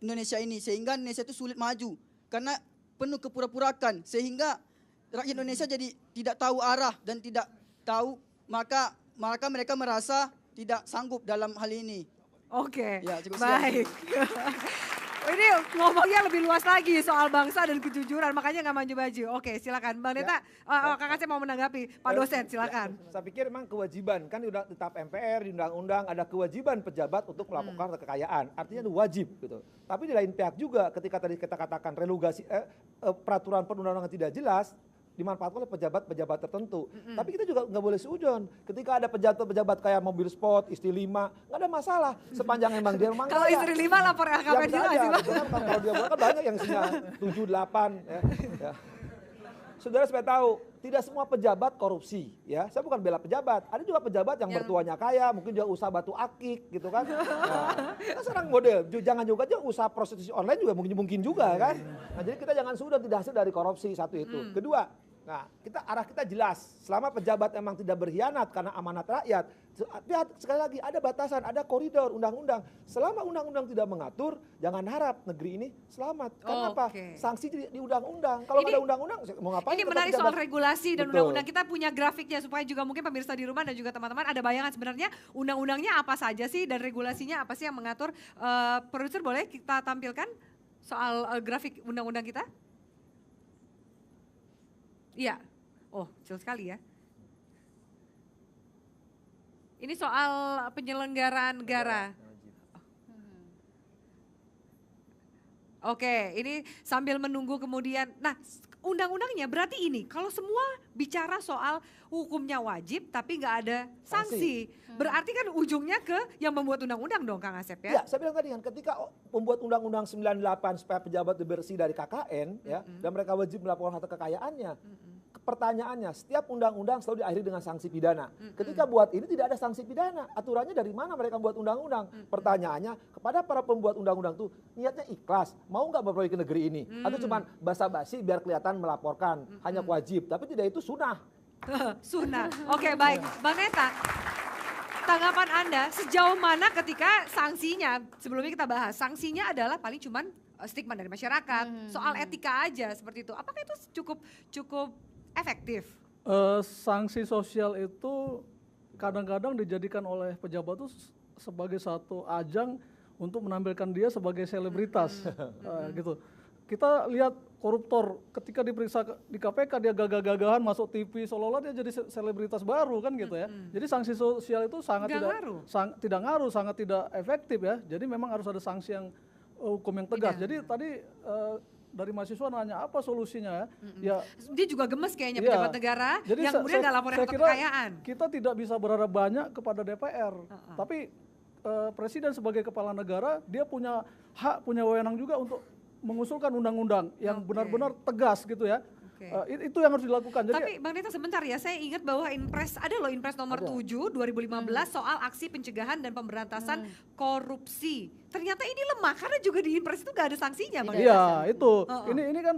Indonesia ini, sehingga Indonesia itu sulit maju. Karena penuh kepura-purakan sehingga rakyat Indonesia jadi tidak tahu arah dan tidak tahu, maka mereka merasa tidak sanggup dalam hal ini. Oke, ya, baik. Ini ngomongnya lebih luas lagi soal bangsa dan kejujuran, makanya nggak maju-maju. Oke, silakan Bang Neta. Kakak saya mau menanggapi, Pak dosen silakan. Saya pikir memang kewajiban, kan di TAP MPR, di undang-undang ada kewajiban pejabat untuk melaporkan kekayaan. Artinya itu wajib gitu. Tapi di lain pihak juga ketika tadi kita katakan relugasi peraturan perundang-undangan tidak jelas, dimanfaatkan oleh pejabat-pejabat tertentu. Tapi kita juga nggak boleh seudon. Ketika ada pejabat-pejabat kayak mobil sport, istri 5, nggak ada masalah. Sepanjang emang dia memang kalau istri 5 lapor LHKPN juga sih Bang. Kalau dia buat kan banyak yang isinya 7, 8. Ya. Saudara supaya tahu, tidak semua pejabat korupsi. Ya, saya bukan bela pejabat. Ada juga pejabat yang bertuanya kaya, mungkin juga usaha batu akik gitu kan. Nah, sekarang model, jangan juga aja usaha prostitusi online juga mungkin juga kan. Nah, jadi kita jangan sudah tidak hasil dari korupsi, satu itu. Kedua, nah arah kita jelas. Selama pejabat emang tidak berkhianat karena amanat rakyat. Sekali lagi ada batasan, ada koridor undang-undang. Selama undang-undang tidak mengatur, jangan harap negeri ini selamat. Karena apa? Sanksi di undang-undang. Kalau ada undang-undang mau ngapain? Ini menarik soal regulasi dan undang-undang. Kita punya grafiknya supaya juga mungkin pemirsa di rumah dan juga teman-teman ada bayangan sebenarnya undang-undangnya apa saja sih dan regulasinya apa sih yang mengatur. Produser boleh kita tampilkan soal grafik undang-undang kita? Iya. Oh, kecil sekali ya. Ini soal penyelenggaraan negara. Oke, ini sambil menunggu kemudian. Nah, undang-undangnya berarti ini, kalau semua bicara soal hukumnya wajib tapi nggak ada sanksi. Berarti kan ujungnya ke yang membuat undang-undang dong Kang Asep ya? Ya, saya bilang tadi kan ketika membuat undang-undang 98 supaya pejabat bersih dari KKN ya, dan mereka wajib melaporkan harta kekayaannya. Pertanyaannya, setiap undang-undang selalu diakhiri dengan sanksi pidana. Ketika buat ini tidak ada sanksi pidana. Aturannya dari mana mereka buat undang-undang? Pertanyaannya kepada para pembuat undang-undang itu niatnya ikhlas, mau nggak memperbaiki negeri ini? Atau cuma basa-basi biar kelihatan melaporkan, hanya wajib, tapi tidak itu sunnah. Sunnah. Oke, baik. Bang Neta, tanggapan Anda sejauh mana ketika sanksinya, sebelumnya kita bahas, sanksinya adalah paling cuman stigma dari masyarakat, soal etika aja seperti itu. Apakah itu cukup efektif? Sanksi sosial itu kadang-kadang dijadikan oleh pejabat itu sebagai satu ajang untuk menampilkan dia sebagai selebritas, gitu. Kita lihat koruptor ketika diperiksa di KPK dia gagah-gagahan masuk TV seolah-olah dia jadi selebritas baru kan gitu ya. Jadi sanksi sosial itu sangat tidak ngaruh, sangat tidak efektif ya. Jadi memang harus ada sanksi yang hukum yang tegas. Jadi tadi dari mahasiswa nanya apa solusinya ya. Dia juga gemes kayaknya pejabat negara yang kemudian nggak laporin harta kekayaan. Kita tidak bisa berharap banyak kepada DPR, tapi presiden sebagai kepala negara dia punya hak, punya wewenang juga untuk mengusulkan undang-undang yang benar-benar tegas gitu ya. Itu yang harus dilakukan. Jadi, tapi Bang Neta sebentar ya, saya ingat bahwa Inpres, ada loh Inpres nomor 7 2015 soal aksi pencegahan dan pemberantasan korupsi. Ternyata ini lemah karena juga di Inpres itu gak ada sanksinya Bang Neta. Iya itu, ini kan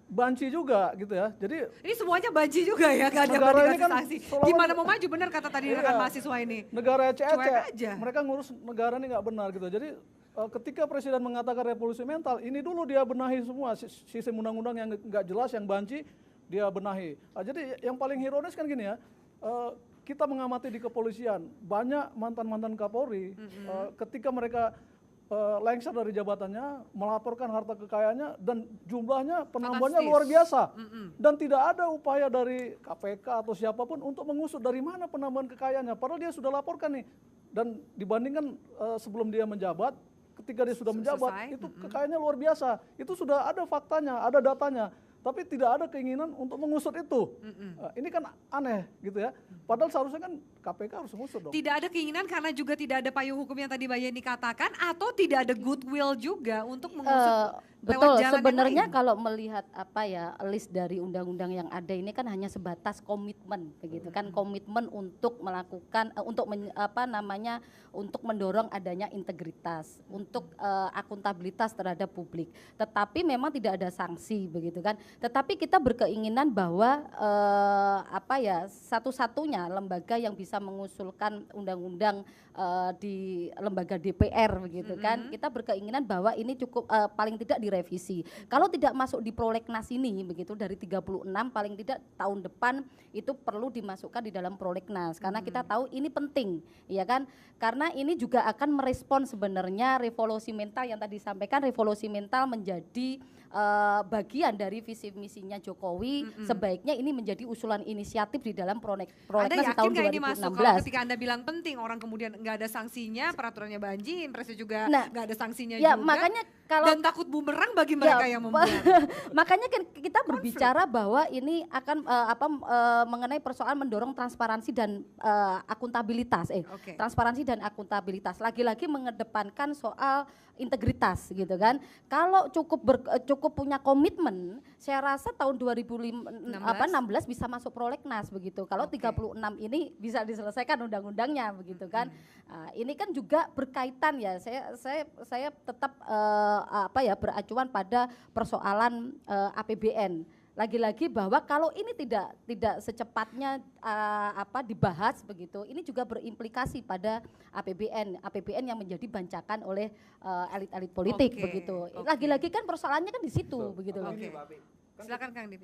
banci juga gitu ya. Jadi ini semuanya banci juga ya, gak ada kan sanksi. Gimana mau maju, benar kata tadi rekan mahasiswa ini. Negara ece-ece, mereka ngurus negara ini gak benar gitu. Jadi ketika presiden mengatakan revolusi mental, ini dulu dia benahi semua sistem undang-undang yang nggak jelas, yang banci, dia benahi. Jadi yang paling ironis kan gini ya, kita mengamati di kepolisian, banyak mantan-mantan Kapolri, ketika mereka lengser dari jabatannya, melaporkan harta kekayaannya, dan jumlahnya penambahannya luar biasa. Dan tidak ada upaya dari KPK atau siapapun untuk mengusut dari mana penambahan kekayaannya, padahal dia sudah laporkan nih. Dan dibandingkan sebelum dia menjabat, ketika dia sudah menjabat, itu kekayaannya luar biasa. Itu sudah ada faktanya, ada datanya. Tapi tidak ada keinginan untuk mengusut itu. Ini kan aneh gitu ya. Padahal seharusnya kan KPK harus mengusut dong. Tidak ada keinginan karena juga tidak ada payung hukum yang tadi Mbak Yeni katakan, atau tidak ada goodwill juga untuk mengusut betul, sebenarnya kalau melihat apa ya list dari undang-undang yang ada ini kan hanya sebatas komitmen begitu kan, komitmen untuk melakukan untuk mendorong adanya integritas, untuk akuntabilitas terhadap publik. Tetapi memang tidak ada sanksi begitu kan. Tetapi kita berkeinginan bahwa satu-satunya lembaga yang bisa mengusulkan undang-undang di lembaga DPR begitu kan. Kita berkeinginan bahwa ini cukup paling tidak direvisi. Kalau tidak masuk di prolegnas ini begitu dari 36 paling tidak tahun depan itu perlu dimasukkan di dalam prolegnas karena kita tahu ini penting ya kan. Karena ini juga akan merespon sebenarnya revolusi mental yang tadi disampaikan. Revolusi mental menjadi bagian dari visi misinya Jokowi. Sebaiknya ini menjadi usulan inisiatif di dalam prolegnas tahun 2016. Ini masuk kalau ketika Anda bilang penting, orang kemudian nggak ada sanksinya, peraturannya banji, Impresnya juga nggak ada sanksinya juga. Makanya kalau dan takut bumerang bagi mereka yang membuat. Makanya kan kita berbicara bahwa ini akan mengenai persoalan mendorong transparansi dan akuntabilitas. Transparansi dan akuntabilitas. Lagi-lagi mengedepankan soal integritas gitu kan. Kalau cukup punya komitmen, saya rasa tahun 2016 bisa masuk prolegnas begitu. Kalau 36 ini bisa diselesaikan undang-undangnya begitu kan. Ini kan juga berkaitan ya. Saya tetap beracuan pada persoalan APBN. Lagi-lagi bahwa kalau ini tidak secepatnya dibahas begitu, ini juga berimplikasi pada APBN yang menjadi bancakan oleh elit-elit politik begitu. Lagi-lagi kan persoalannya kan di situ begitu loh. Silakan Kang Di.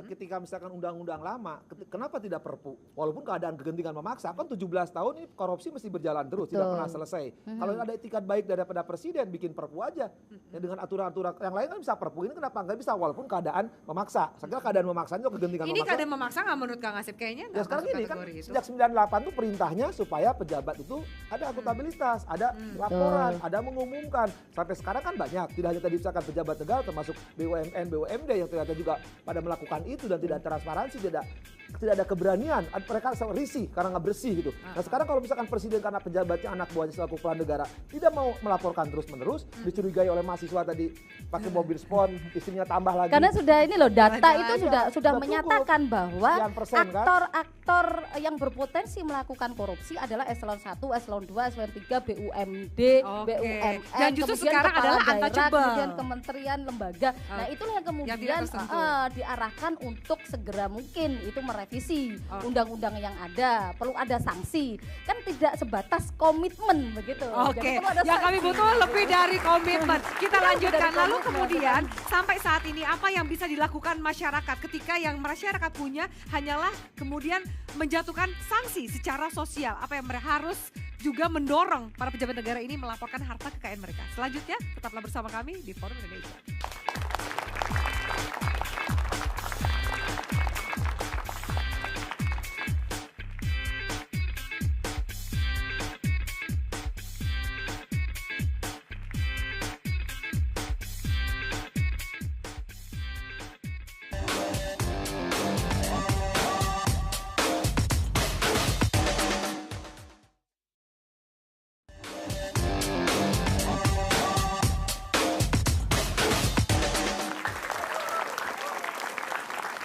Ketika misalkan undang-undang lama, kenapa tidak perpu? Walaupun keadaan kegentingan memaksa, kan 17 tahun ini korupsi mesti berjalan terus, tidak pernah selesai. Kalau ada etikat baik daripada presiden, bikin perpu aja. Ya, dengan aturan-aturan yang lain kan bisa perpu, ini kenapa nggak bisa walaupun keadaan memaksa? Saya kira keadaan memaksa itu kegentingan memaksa. Ini keadaan memaksa nggak menurut Kang Asep? Kayaknya nggak sekarang masuk ini kan kategori itu. sejak 98 tuh perintahnya supaya pejabat itu ada akuntabilitas, ada laporan, ada mengumumkan. Sampai sekarang kan banyak, tidak hanya tadi misalkan pejabat negara termasuk BUMN, BUMD yang ternyata juga pada melakukan itu dan tidak transparansi, tidak ada keberanian, mereka risih karena nggak bersih gitu. Nah sekarang kalau misalkan presiden karena pejabatnya anak buahnya selaku kepala negara tidak mau melaporkan terus-menerus, dicurigai oleh mahasiswa tadi pakai mobil sport, istrinya tambah lagi. Karena sudah ini loh, data itu sudah menyatakan cukup. bahwa Persen, aktor-aktor yang berpotensi melakukan korupsi adalah eselon 1, eselon 2, eselon 3, BUMD, BUMN, Dan justru kemudian sekarang kepala adalah daerah, untouchable. kemudian kementerian, lembaga. Nah itulah yang kemudian diarahkan untuk segera mungkin itu merevisi undang-undang yang ada, perlu ada sanksi. Kan tidak sebatas komitmen begitu. Oke, yang kami butuh lebih dari komitmen. Kita lanjutkan, lalu kemudian sampai saat ini apa yang bisa dilakukan masyarakat ketika yang masyarakat punya hanyalah kemudian menjatuhkan sanksi secara sosial. Apa yang mereka harus juga mendorong para pejabat negara ini melaporkan harta kekayaan mereka. Selanjutnya tetaplah bersama kami di Forum Indonesia.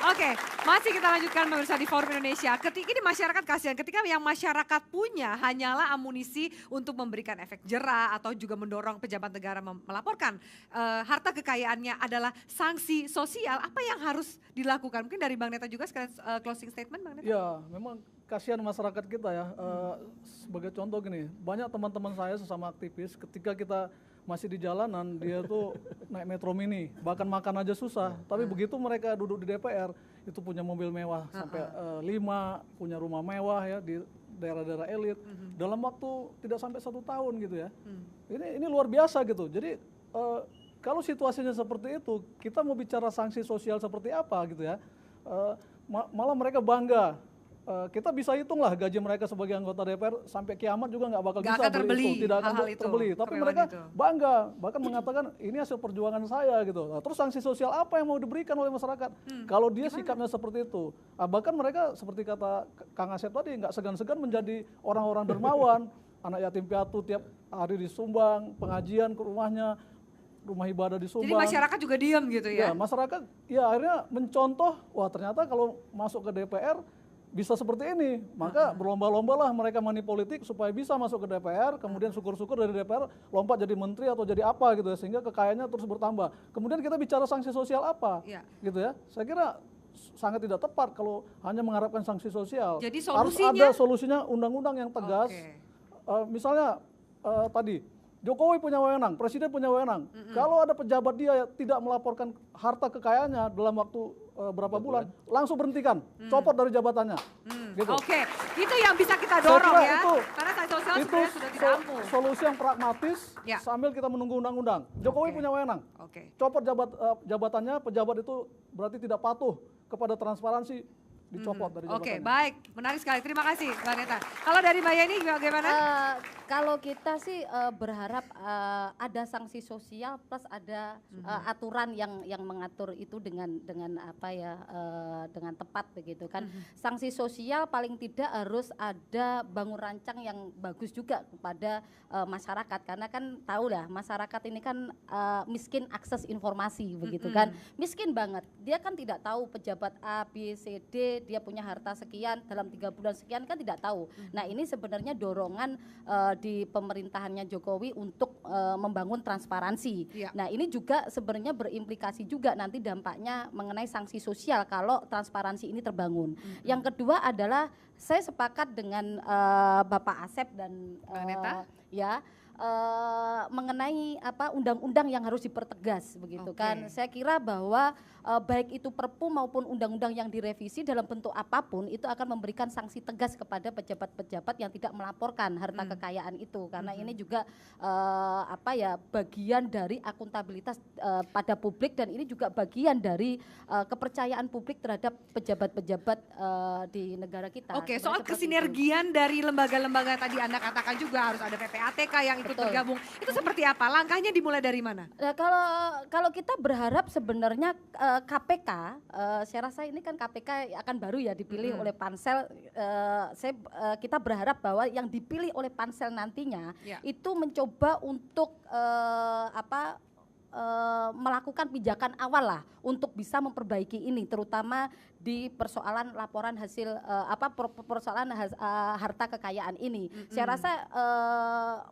Oke, masih kita lanjutkan pemirsa di Forum Indonesia. Ketika ini masyarakat kasihan, ketika yang masyarakat punya hanyalah amunisi untuk memberikan efek jerah atau juga mendorong pejabat negara melaporkan harta kekayaannya adalah sanksi sosial. Apa yang harus dilakukan? Mungkin dari Bang Neta juga sekalian closing statement, Bang Neta. Ya, memang kasihan masyarakat kita ya. Sebagai contoh gini, banyak teman-teman saya sesama aktivis ketika kita masih di jalanan, dia tuh naik metro mini, bahkan makan aja susah. Tapi begitu mereka duduk di DPR, itu punya mobil mewah sampai 5, punya rumah mewah ya di daerah-daerah elit. Dalam waktu tidak sampai 1 tahun gitu ya. Ini luar biasa gitu. Jadi kalau situasinya seperti itu, kita mau bicara sanksi sosial seperti apa gitu ya. Malah mereka bangga. Kita bisa hitung lah gaji mereka sebagai anggota DPR sampai kiamat juga nggak bakal bisa beli itu, tidak akan terbeli. Tapi mereka bangga, bahkan mengatakan ini hasil perjuangan saya gitu. Nah, terus sanksi sosial apa yang mau diberikan oleh masyarakat? Kalau dia sikapnya seperti itu, bahkan mereka seperti kata Kang Asep tadi nggak segan-segan menjadi orang-orang dermawan, anak yatim piatu tiap hari disumbang, pengajian ke rumahnya, rumah ibadah disumbang. Jadi masyarakat juga diam gitu ya? Ya, masyarakat ya akhirnya mencontoh, wah ternyata kalau masuk ke DPR bisa seperti ini, maka berlomba-lomba lah mereka money politik supaya bisa masuk ke DPR, kemudian syukur-syukur dari DPR lompat jadi menteri atau jadi apa gitu ya, sehingga kekayaannya terus bertambah. Kemudian kita bicara sanksi sosial apa, gitu ya. Saya kira sangat tidak tepat kalau hanya mengharapkan sanksi sosial. Jadi harus ada solusinya undang-undang yang tegas. Misalnya tadi Jokowi punya wewenang, presiden punya wewenang. Kalau ada pejabat dia tidak melaporkan harta kekayaannya dalam waktu berapa bulan, langsung berhentikan, copot dari jabatannya. Gitu. Oke, itu yang bisa kita dorong ya. Karena sanksi sosial itu sebenarnya sudah tidak ampuh. Solusi yang pragmatis sambil kita menunggu undang-undang. Jokowi punya wewenang, copot jabatannya, pejabat itu berarti tidak patuh kepada transparansi, dicopot dari jabatannya. Oke, baik, menarik sekali. Terima kasih, Mbak Neta. Kalau dari Mbak Yeni bagaimana? Kalau kita sih berharap ada sanksi sosial plus ada aturan yang mengatur itu dengan apa ya, dengan tepat begitu kan. Sanksi sosial paling tidak harus ada bangun rancang yang bagus juga kepada masyarakat, karena kan tahu lah masyarakat ini kan miskin akses informasi begitu kan. Miskin banget. Dia kan tidak tahu pejabat A, B, C, D dia punya harta sekian dalam 3 bulan sekian kan tidak tahu. Nah, ini sebenarnya dorongan di pemerintahannya Jokowi untuk membangun transparansi. Nah, ini juga sebenarnya berimplikasi juga nanti dampaknya mengenai sanksi sosial kalau transparansi ini terbangun. Yang kedua adalah saya sepakat dengan Bapak Asep dan mengenai apa undang-undang yang harus dipertegas begitu kan. Saya kira bahwa baik itu Perpu maupun undang-undang yang direvisi dalam bentuk apapun itu akan memberikan sanksi tegas kepada pejabat-pejabat yang tidak melaporkan harta kekayaan itu, karena ini juga apa ya, bagian dari akuntabilitas pada publik, dan ini juga bagian dari kepercayaan publik terhadap pejabat-pejabat di negara kita. Oke, soal kesinergian dari lembaga-lembaga tadi Anda katakan juga harus ada PPATK yang ikut ikut Betul. bergabung. Itu seperti apa? Langkahnya dimulai dari mana? Nah, kalau kita berharap sebenarnya KPK, saya rasa ini kan KPK akan baru ya dipilih oleh pansel. Kita berharap bahwa yang dipilih oleh pansel nantinya itu mencoba untuk melakukan pijakan awal lah untuk bisa memperbaiki ini, terutama di persoalan laporan hasil persoalan harta kekayaan ini. Saya rasa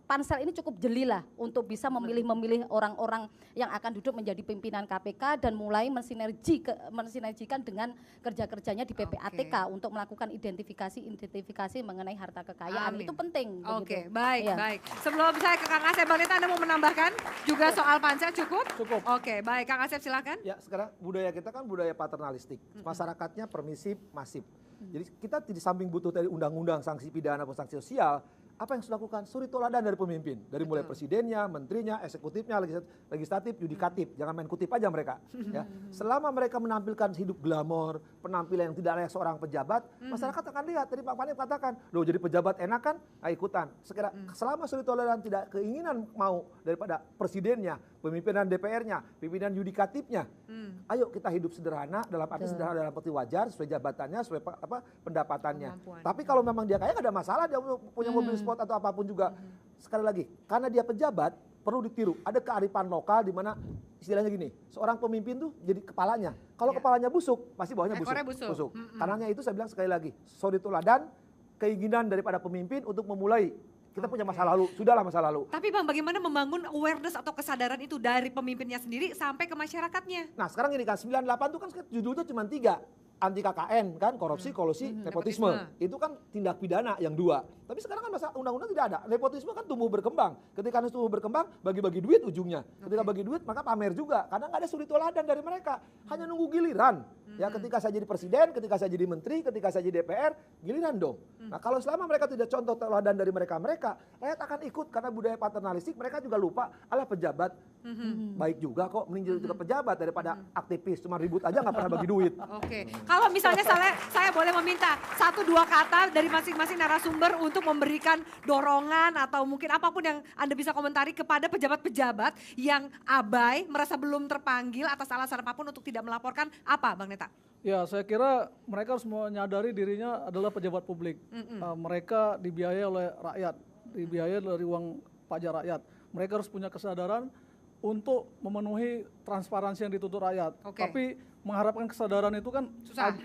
pansel ini cukup jeli lah untuk bisa memilih orang-orang yang akan duduk menjadi pimpinan KPK dan mulai mensinergikan dengan kerja-kerjanya di PPATK untuk melakukan identifikasi mengenai harta kekayaan. Itu penting. Oke, begitu. baik, Ya. baik. Sebelum saya ke Kang Asep, Bang Neta, Anda mau menambahkan juga soal pansel cukup? Cukup. Oke, baik. Kang Asep silakan. Ya, sekarang budaya kita kan budaya paternalistik. Masyarakatnya permisif, masif. Jadi kita di samping butuh dari undang-undang sanksi pidana atau sanksi sosial, apa yang sudah dilakukan? Suri toladan dari pemimpin. Dari mulai presidennya, menterinya, eksekutifnya, legislatif, yudikatif. Jangan main kutip aja mereka. Ya. Selama mereka menampilkan hidup glamor, penampilan yang tidak layak seorang pejabat, masyarakat akan lihat. Tadi Pak Panip katakan, loh jadi pejabat enak kan? Nah, ikutan. Selama suri toladan tidak keinginan mau daripada presidennya, pemimpinan DPR-nya, pimpinan yudikatifnya, ayo kita hidup sederhana, dalam arti sederhana dalam arti wajar, sesuai jabatannya, sesuai pendapatannya. Tapi kalau memang dia kaya, nggak ada masalah, dia punya mobil sport atau apapun juga. Sekali lagi, karena dia pejabat, perlu ditiru. Ada kearifan lokal di mana istilahnya gini, seorang pemimpin tuh jadi kepalanya. Kalau kepalanya busuk, pasti bawahnya busuk. Karenanya itu saya bilang sekali lagi, suri toladan, keinginan daripada pemimpin untuk memulai. Kita punya masa lalu, sudahlah masa lalu. Tapi Bang, bagaimana membangun awareness atau kesadaran itu dari pemimpinnya sendiri sampai ke masyarakatnya? Nah sekarang ini kan 98 itu kan judulnya cuma 3. Anti KKN kan, korupsi, kolusi, nepotisme. Itu kan tindak pidana yang 2. Tapi sekarang kan masa undang-undang tidak ada. Nepotisme kan tumbuh berkembang. Ketika tumbuh berkembang, bagi-bagi duit ujungnya. Ketika bagi duit maka pamer juga. Karena nggak ada suri toladan dari mereka. Hanya nunggu giliran. Ya ketika saya jadi presiden, ketika saya jadi menteri, ketika saya jadi DPR, giliran dong. Nah kalau selama mereka tidak contoh teladan dari mereka, rakyat akan ikut karena budaya paternalistik. Mereka juga lupa, alah pejabat baik juga kok, mending juga pejabat daripada aktivis. Cuma ribut aja nggak pernah bagi duit. Oke, kalau misalnya saya boleh meminta 1-2 kata dari masing-masing narasumber untuk memberikan dorongan atau mungkin apapun yang Anda bisa komentari kepada pejabat-pejabat yang abai, merasa belum terpanggil atas alasan apapun untuk tidak melaporkan, apa Bang Neta? Ya, saya kira mereka harus menyadari dirinya adalah pejabat publik. Mereka dibiayai oleh rakyat, dibiayai dari uang pajak rakyat. Mereka harus punya kesadaran untuk memenuhi transparansi yang dituntut rakyat. Tapi mengharapkan kesadaran itu kan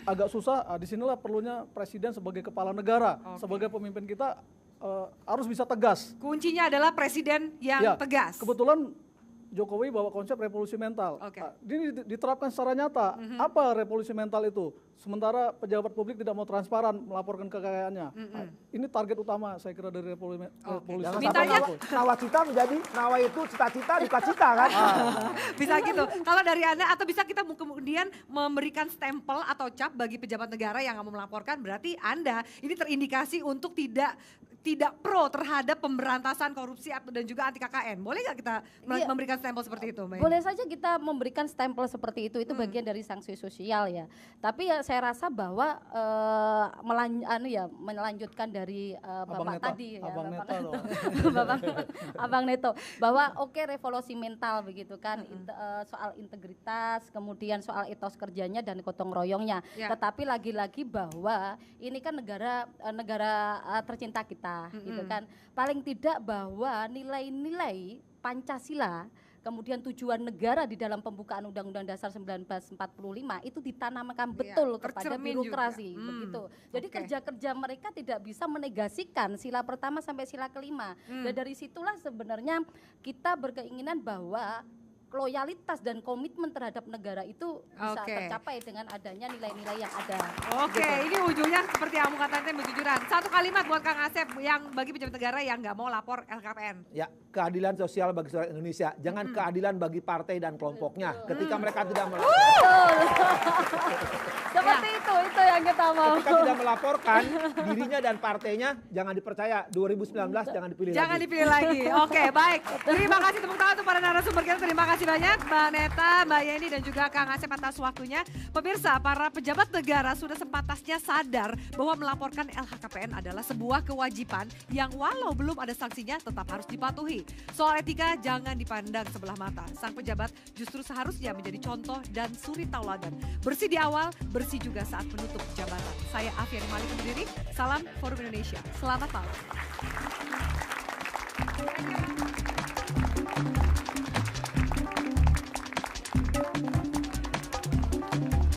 agak susah. Disinilah perlunya presiden sebagai kepala negara, sebagai pemimpin kita harus bisa tegas. Kuncinya adalah presiden yang tegas. Kebetulan Jokowi bawa konsep revolusi mental. Ini diterapkan secara nyata. Apa revolusi mental itu? Sementara pejabat publik tidak mau transparan melaporkan kekayaannya. Ini target utama saya kira dari revolusi mental. Mintanya nawacita menjadi nawa itu cita-cita duka-cita kan? Bisa gitu. Kalau dari Anda atau bisa kita kemudian memberikan stempel atau cap bagi pejabat negara yang nggak mau melaporkan, berarti Anda ini terindikasi untuk tidak pro terhadap pemberantasan korupsi dan juga anti KKN. Boleh nggak kita memberikan stempel seperti itu, Mbak? Boleh saja kita memberikan stempel seperti itu bagian dari sanksi sosial ya. Tapi ya saya rasa bahwa melanjutkan dari Bapak tadi ya, Abang Neto, bahwa revolusi mental begitu kan, soal integritas, kemudian soal etos kerjanya dan gotong royongnya. Tetapi lagi-lagi bahwa ini kan negara tercinta kita. Gitu kan, paling tidak bahwa nilai-nilai Pancasila, kemudian tujuan negara di dalam pembukaan Undang-Undang Dasar 1945 itu ditanamkan betul kepada birokrasi, begitu. Jadi kerja-kerja mereka tidak bisa menegasikan sila pertama sampai sila kelima. Dan dari situlah sebenarnya kita berkeinginan bahwa loyalitas dan komitmen terhadap negara itu bisa tercapai dengan adanya nilai-nilai yang ada. Ini ujungnya seperti yang kamu katakan, kejujuran. Satu kalimat buat Kang Asep yang bagi pejabat negara yang nggak mau lapor LKPN. Ya, keadilan sosial bagi seluruh Indonesia. Jangan keadilan bagi partai dan kelompoknya. Ketika mereka tidak melapor. Seperti itu yang kita ketika tidak melaporkan dirinya dan partainya, jangan dipercaya. 2019 jangan dipilih lagi. Jangan dipilih lagi. Oke, baik. Terima kasih tepuk tangan untuk para narasumber kita. Terima kasih banyak Mbak Neta, Mbak Yeni dan juga Kang Asep atas waktunya. Pemirsa, para pejabat negara sudah sepantasnya sadar bahwa melaporkan LHKPN adalah sebuah kewajiban yang walau belum ada sanksinya tetap harus dipatuhi. Soal etika jangan dipandang sebelah mata. Sang pejabat justru seharusnya menjadi contoh dan suri tauladan. Bersih di awal, bersih juga saat menutup jabatan. Saya Afiani Malik undur diri. Salam Forum Indonesia. Selamat malam.